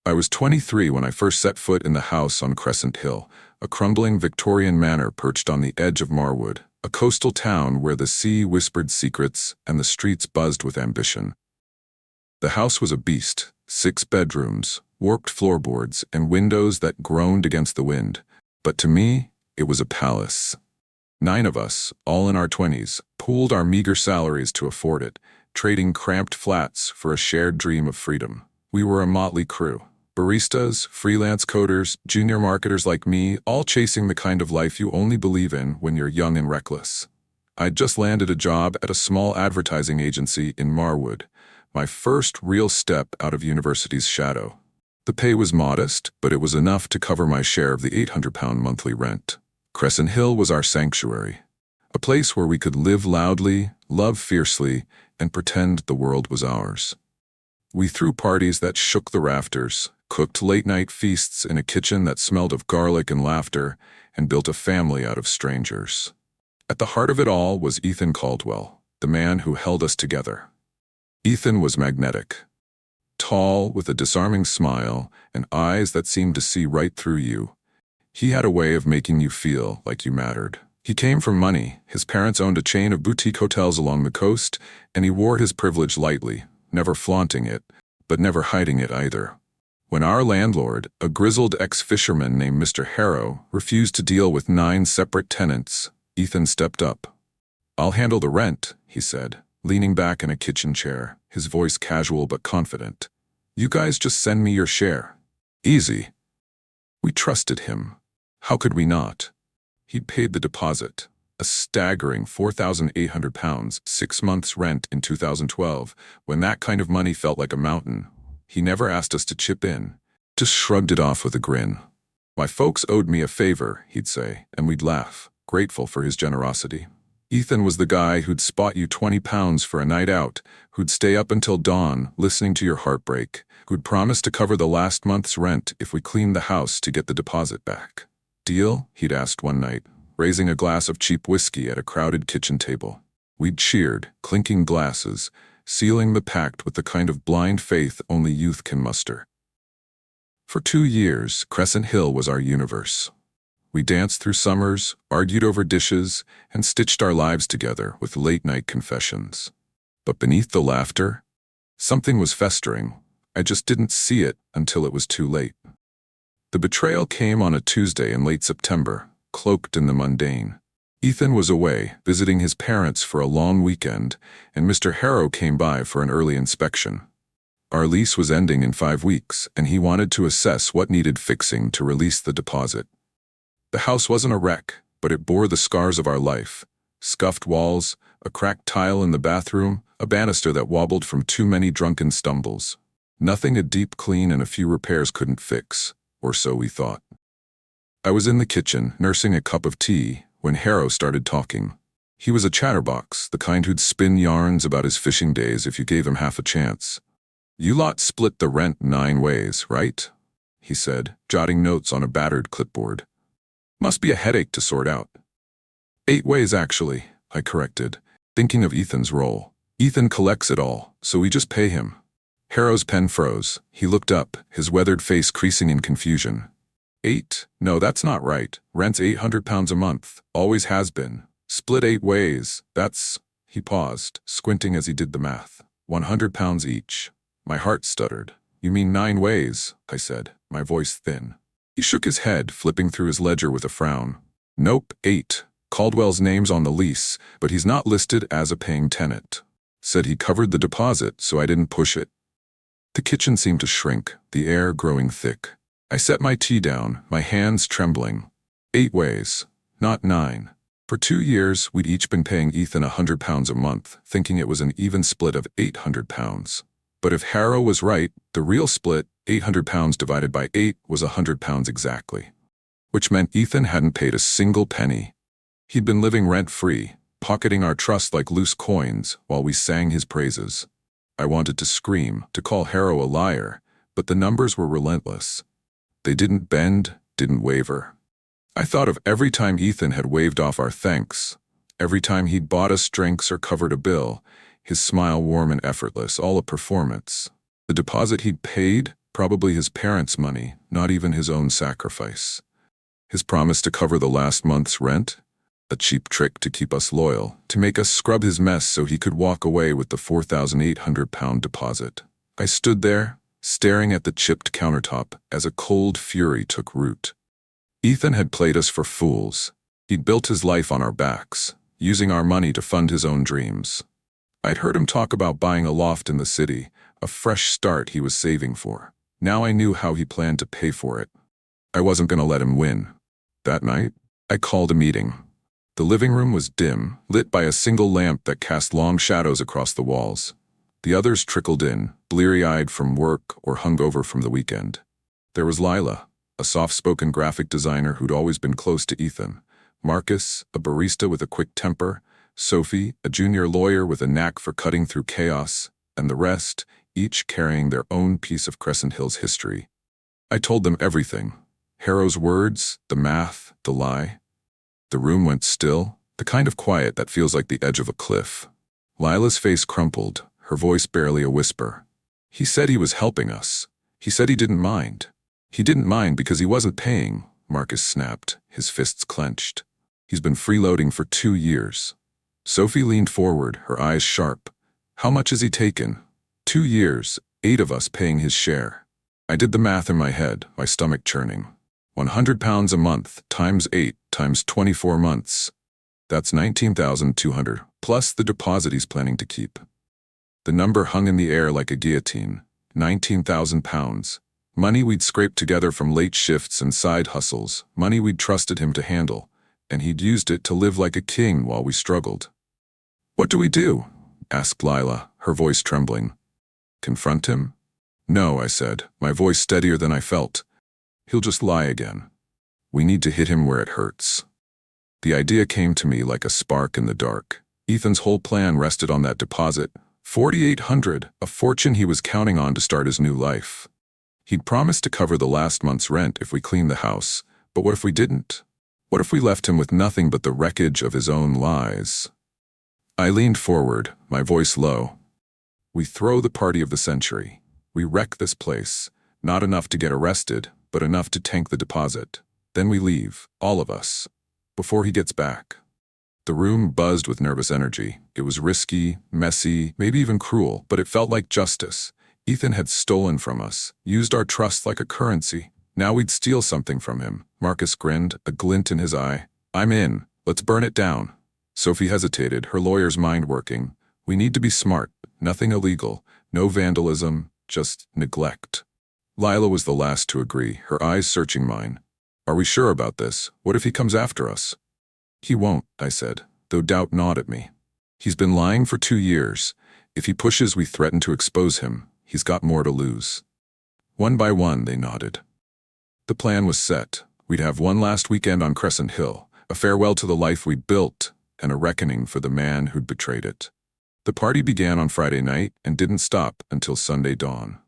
I was 23 when I first set foot in the house on Crescent Hill, a crumbling Victorian manor perched on the edge of Marwood, a coastal town where the sea whispered secrets and the streets buzzed with ambition. The house was a beast, 6 bedrooms, warped floorboards, and windows that groaned against the wind. But to me, it was a palace. 9 of us, all in our 20s, pooled our meager salaries to afford it, trading cramped flats for a shared dream of freedom. We were a motley crew. Baristas, freelance coders, junior marketers like me, all chasing the kind of life you only believe in when you're young and reckless. I'd just landed a job at a small advertising agency in Marwood, my first real step out of university's shadow. The pay was modest, but it was enough to cover my share of the £800 monthly rent. Crescent Hill was our sanctuary, a place where we could live loudly, love fiercely, and pretend the world was ours. We threw parties that shook the rafters, cooked late-night feasts in a kitchen that smelled of garlic and laughter, and built a family out of strangers. At the heart of it all was Ethan Caldwell, the man who held us together. Ethan was magnetic. Tall, with a disarming smile, and eyes that seemed to see right through you. He had a way of making you feel like you mattered. He came from money. His parents owned a chain of boutique hotels along the coast, and he wore his privilege lightly, never flaunting it, but never hiding it either. When our landlord, a grizzled ex-fisherman named Mr. Harrow, refused to deal with 9 separate tenants, Ethan stepped up. "I'll handle the rent," he said, leaning back in a kitchen chair, his voice casual but confident. "You guys just send me your share. Easy." We trusted him. How could we not? He'd paid the deposit, a staggering £4,800, 6 months' rent in 2012, when that kind of money felt like a mountain. He never asked us to chip in, just shrugged it off with a grin. "My folks owed me a favor," he'd say, and we'd laugh, grateful for his generosity. Ethan was the guy who'd spot you £20 for a night out, who'd stay up until dawn listening to your heartbreak, who'd promise to cover the last month's rent if we cleaned the house to get the deposit back. "Deal?" he'd asked one night, raising a glass of cheap whiskey at a crowded kitchen table. We'd cheered, clinking glasses, sealing the pact with the kind of blind faith only youth can muster. For 2 years, Crescent Hill was our universe. We danced through summers, argued over dishes, and stitched our lives together with late-night confessions. But beneath the laughter, something was festering. I just didn't see it until it was too late. The betrayal came on a Tuesday in late September, cloaked in the mundane. Ethan was away, visiting his parents for a long weekend, and Mr. Harrow came by for an early inspection. Our lease was ending in 5 weeks, and he wanted to assess what needed fixing to release the deposit. The house wasn't a wreck, but it bore the scars of our life. Scuffed walls, a cracked tile in the bathroom, a banister that wobbled from too many drunken stumbles. Nothing a deep clean and a few repairs couldn't fix, or so we thought. I was in the kitchen, nursing a cup of tea, when Harrow started talking. He was a chatterbox, the kind who'd spin yarns about his fishing days if you gave him half a chance. "You lot split the rent 9 ways, right?" he said, jotting notes on a battered clipboard. "Must be a headache to sort out." 8 ways, actually, I corrected, thinking of Ethan's role. "Ethan collects it all, so we just pay him." Harrow's pen froze. He looked up, his weathered face creasing in confusion. 8? No, that's not right. Rent's £800 a month. Always has been. Split 8 ways. That's... He paused, squinting as he did the math. £100 each. My heart stuttered. "You mean 9 ways, I said, my voice thin. He shook his head, flipping through his ledger with a frown. "Nope, 8. Caldwell's name's on the lease, but he's not listed as a paying tenant. Said he covered the deposit, so I didn't push it." The kitchen seemed to shrink, the air growing thick. I set my tea down, my hands trembling. 8 ways, not 9. For 2 years, we'd each been paying Ethan £100 a month, thinking it was an even split of £800. But if Harrow was right, the real split, £800 divided by 8, was £100 exactly. Which meant Ethan hadn't paid a single penny. He'd been living rent-free, pocketing our trust like loose coins while we sang his praises. I wanted to scream, to call Harrow a liar, but the numbers were relentless. They didn't bend, didn't waver. I thought of every time Ethan had waved off our thanks, every time he'd bought us drinks or covered a bill, his smile warm and effortless, all a performance. The deposit he'd paid, Probably his parents' money, not even his own sacrifice. His promise to cover the last month's rent? A cheap trick to keep us loyal, to make us scrub his mess so he could walk away with the £4,800 deposit. I stood there, staring at the chipped countertop as a cold fury took root. Ethan had played us for fools. He'd built his life on our backs, using our money to fund his own dreams. I'd heard him talk about buying a loft in the city, a fresh start he was saving for. Now I knew how he planned to pay for it. I wasn't going to let him win. That night, I called a meeting. The living room was dim, lit by a single lamp that cast long shadows across the walls. The others trickled in, bleary-eyed from work or hungover from the weekend. There was Lila, a soft-spoken graphic designer who'd always been close to Ethan. Marcus, a barista with a quick temper. Sophie, a junior lawyer with a knack for cutting through chaos. And the rest, each carrying their own piece of Crescent Hill's history. I told them everything. Harrow's words, the math, the lie. The room went still, the kind of quiet that feels like the edge of a cliff. Lila's face crumpled, her voice barely a whisper. He said he was helping us. He said he didn't mind. He didn't mind because he wasn't paying, Marcus snapped, his fists clenched. He's been freeloading for 2 years. Sophie leaned forward, her eyes sharp. How much has he taken? 2 years, 8 of us paying his share. I did the math in my head, my stomach churning. £100 a month, times 8, times 24 months. That's $19,200, plus the deposit he's planning to keep. The number hung in the air like a guillotine. £19,000. Money we'd scraped together from late shifts and side hustles, money we'd trusted him to handle, and he'd used it to live like a king while we struggled. What do we do? Asked Lila, her voice trembling. Confront him? No, I said, my voice steadier than I felt. He'll just lie again. We need to hit him where it hurts. The idea came to me like a spark in the dark. Ethan's whole plan rested on that deposit. $4,800, a fortune he was counting on to start his new life. He'd promised to cover the last month's rent if we cleaned the house, but what if we didn't? What if we left him with nothing but the wreckage of his own lies? I leaned forward, my voice low. We throw the party of the century. We wreck this place, not enough to get arrested, but enough to tank the deposit. Then we leave, all of us, before he gets back. The room buzzed with nervous energy. It was risky, messy, maybe even cruel, but it felt like justice. Ethan had stolen from us, used our trust like a currency. Now we'd steal something from him. Marcus grinned, a glint in his eye. I'm in. Let's burn it down. Sophie hesitated, her lawyer's mind working. We need to be smart. Nothing illegal. No vandalism. Just neglect. Lila was the last to agree, her eyes searching mine. Are we sure about this? What if he comes after us? He won't, I said, though doubt gnawed at me. He's been lying for 2 years. If he pushes, we threaten to expose him. He's got more to lose. One by one, they nodded. The plan was set. We'd have one last weekend on Crescent Hill, a farewell to the life we'd built, and a reckoning for the man who'd betrayed it. The party began on Friday night and didn't stop until Sunday dawn.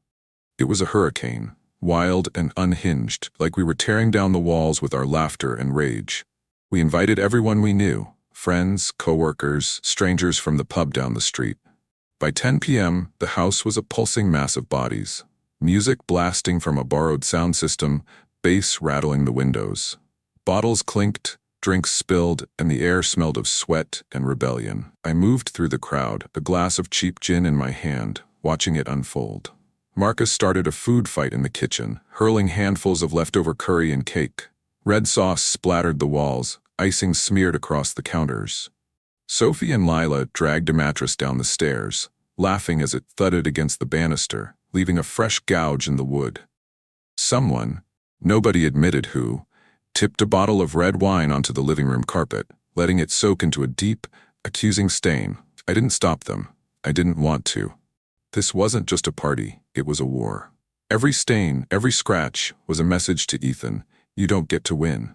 It was a hurricane, wild and unhinged, like we were tearing down the walls with our laughter and rage. We invited everyone we knew, friends, co-workers, strangers from the pub down the street. By 10 p.m., the house was a pulsing mass of bodies. Music blasting from a borrowed sound system, bass rattling the windows. Bottles clinked, drinks spilled, and the air smelled of sweat and rebellion. I moved through the crowd, a glass of cheap gin in my hand, watching it unfold. Marcus started a food fight in the kitchen, hurling handfuls of leftover curry and cake. Red sauce splattered the walls, icing smeared across the counters. Sophie and Lila dragged a mattress down the stairs, laughing as it thudded against the banister, leaving a fresh gouge in the wood. Someone, nobody admitted who, tipped a bottle of red wine onto the living room carpet, letting it soak into a deep, accusing stain. I didn't stop them. I didn't want to. This wasn't just a party, it was a war. Every stain, every scratch, was a message to Ethan. You don't get to win.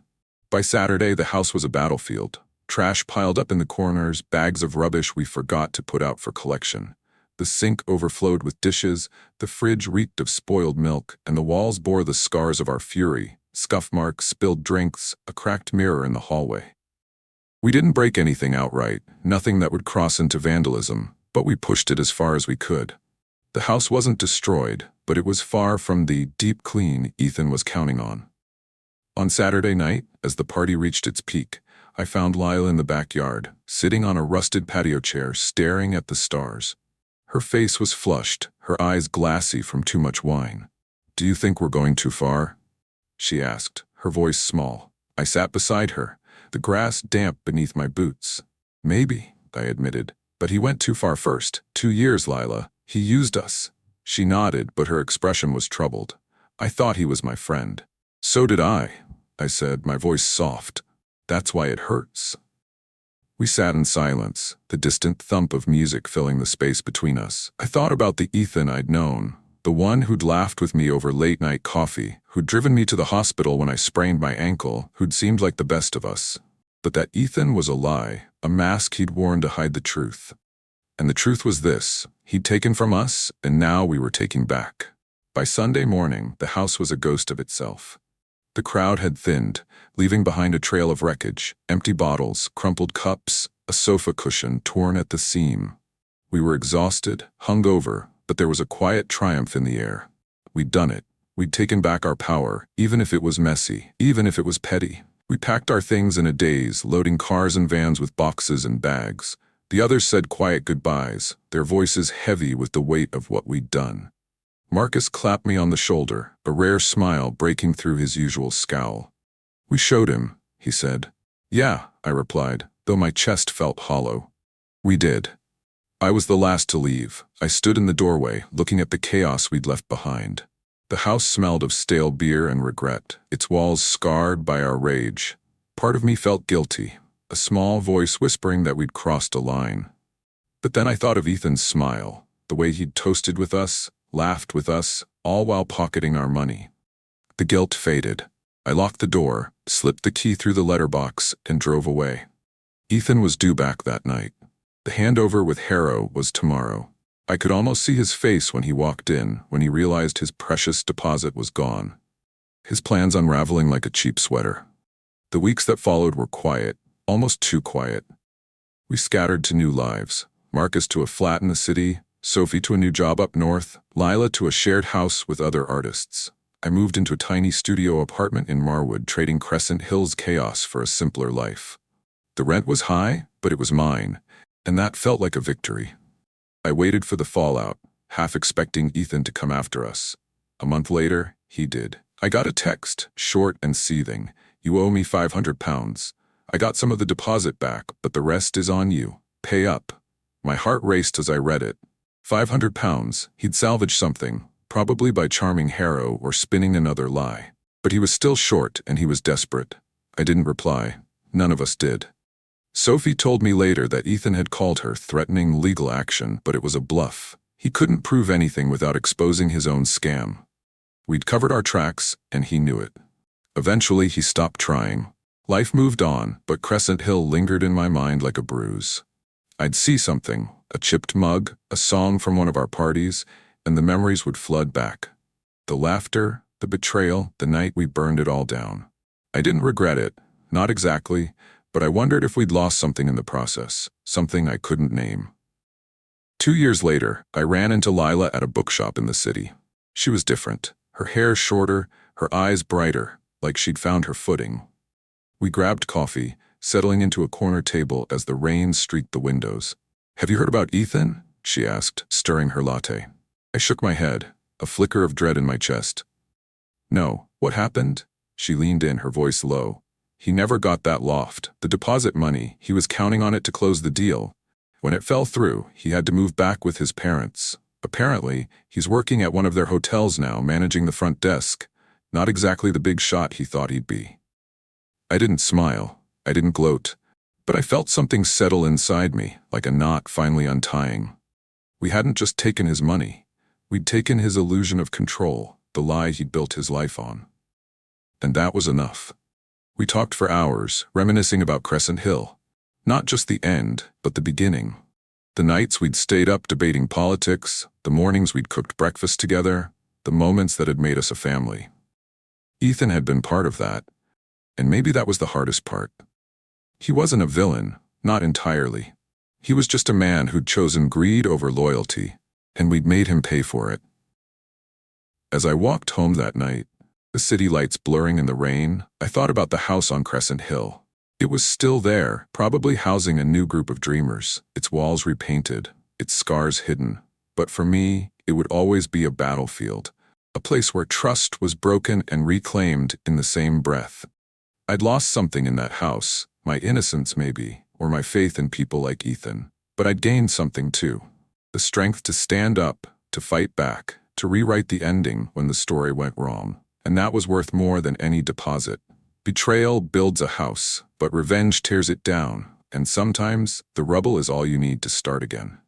By Saturday, the house was a battlefield. Trash piled up in the corners, bags of rubbish we forgot to put out for collection. The sink overflowed with dishes, the fridge reeked of spoiled milk, and the walls bore the scars of our fury. Scuff marks, spilled drinks, a cracked mirror in the hallway. We didn't break anything outright, nothing that would cross into vandalism, but we pushed it as far as we could. The house wasn't destroyed, but it was far from the deep clean Ethan was counting on. On Saturday night, as the party reached its peak, I found Lila in the backyard, sitting on a rusted patio chair, staring at the stars. Her face was flushed, her eyes glassy from too much wine. "Do you think we're going too far?" she asked, her voice small. I sat beside her, the grass damp beneath my boots. "Maybe," I admitted, "but he went too far first. 2 years, Lila. He used us." She nodded, but her expression was troubled. "I thought he was my friend." "So did I said, my voice soft. "That's why it hurts." We sat in silence, the distant thump of music filling the space between us. I thought about the Ethan I'd known, the one who'd laughed with me over late-night coffee, who'd driven me to the hospital when I sprained my ankle, who'd seemed like the best of us. But that Ethan was a lie, a mask he'd worn to hide the truth. And the truth was this: he'd taken from us, and now we were taking back. By Sunday morning, the house was a ghost of itself. The crowd had thinned, leaving behind a trail of wreckage, empty bottles, crumpled cups, a sofa cushion torn at the seam. We were exhausted, hungover, but there was a quiet triumph in the air. We'd done it. We'd taken back our power, even if it was messy, even if it was petty. We packed our things in a daze, loading cars and vans with boxes and bags. The others said quiet goodbyes, their voices heavy with the weight of what we'd done. Marcus clapped me on the shoulder, a rare smile breaking through his usual scowl. "We showed him," he said. "Yeah," I replied, though my chest felt hollow. "We did." I was the last to leave. I stood in the doorway, looking at the chaos we'd left behind. The house smelled of stale beer and regret, its walls scarred by our rage. Part of me felt guilty, a small voice whispering that we'd crossed a line. But then I thought of Ethan's smile, the way he'd toasted with us, laughed with us, all while pocketing our money. The guilt faded. I locked the door, slipped the key through the letterbox, and drove away. Ethan was due back that night. The handover with Harrow was tomorrow. I could almost see his face when he walked in, when he realized his precious deposit was gone. His plans unraveling like a cheap sweater. The weeks that followed were quiet, almost too quiet. We scattered to new lives. Marcus to a flat in the city, Sophie to a new job up north, Lila to a shared house with other artists. I moved into a tiny studio apartment in Marwood, trading Crescent Hill's chaos for a simpler life. The rent was high, but it was mine, and that felt like a victory. I waited for the fallout, half expecting Ethan to come after us. A month later, he did. I got a text, short and seething. "You owe me £500. I got some of the deposit back, but the rest is on you. Pay up." My heart raced as I read it. £500, he'd salvaged something, probably by charming Harrow or spinning another lie. But he was still short, and he was desperate. I didn't reply. None of us did. Sophie told me later that Ethan had called her, threatening legal action, but it was a bluff. He couldn't prove anything without exposing his own scam. We'd covered our tracks, and he knew it. Eventually, he stopped trying. Life moved on, but Crescent Hill lingered in my mind like a bruise. I'd see something, a chipped mug, a song from one of our parties, and the memories would flood back. The laughter, the betrayal, the night we burned it all down. I didn't regret it, not exactly, but I wondered if we'd lost something in the process, something I couldn't name. 2 years later, I ran into Lila at a bookshop in the city. She was different, her hair shorter, her eyes brighter, like she'd found her footing. We grabbed coffee, settling into a corner table as the rain streaked the windows. "Have you heard about Ethan?" she asked, stirring her latte. I shook my head, a flicker of dread in my chest. "No, what happened?" She leaned in, her voice low. "He never got that loft, the deposit money. He was counting on it to close the deal. When it fell through, he had to move back with his parents. Apparently, he's working at one of their hotels now, managing the front desk. Not exactly the big shot he thought he'd be." I didn't smile. I didn't gloat, but I felt something settle inside me, like a knot finally untying. We hadn't just taken his money. We'd taken his illusion of control, the lie he'd built his life on. And that was enough. We talked for hours, reminiscing about Crescent Hill. Not just the end, but the beginning. The nights we'd stayed up debating politics, the mornings we'd cooked breakfast together, the moments that had made us a family. Ethan had been part of that, and maybe that was the hardest part. He wasn't a villain, not entirely. He was just a man who'd chosen greed over loyalty, and we'd made him pay for it. As I walked home that night, the city lights blurring in the rain, I thought about the house on Crescent Hill. It was still there, probably housing a new group of dreamers, its walls repainted, its scars hidden. But for me, it would always be a battlefield, a place where trust was broken and reclaimed in the same breath. I'd lost something in that house, my innocence maybe, or my faith in people like Ethan. But I'd gained something too. The strength to stand up, to fight back, to rewrite the ending when the story went wrong. And that was worth more than any deposit. Betrayal builds a house, but revenge tears it down, and sometimes the rubble is all you need to start again.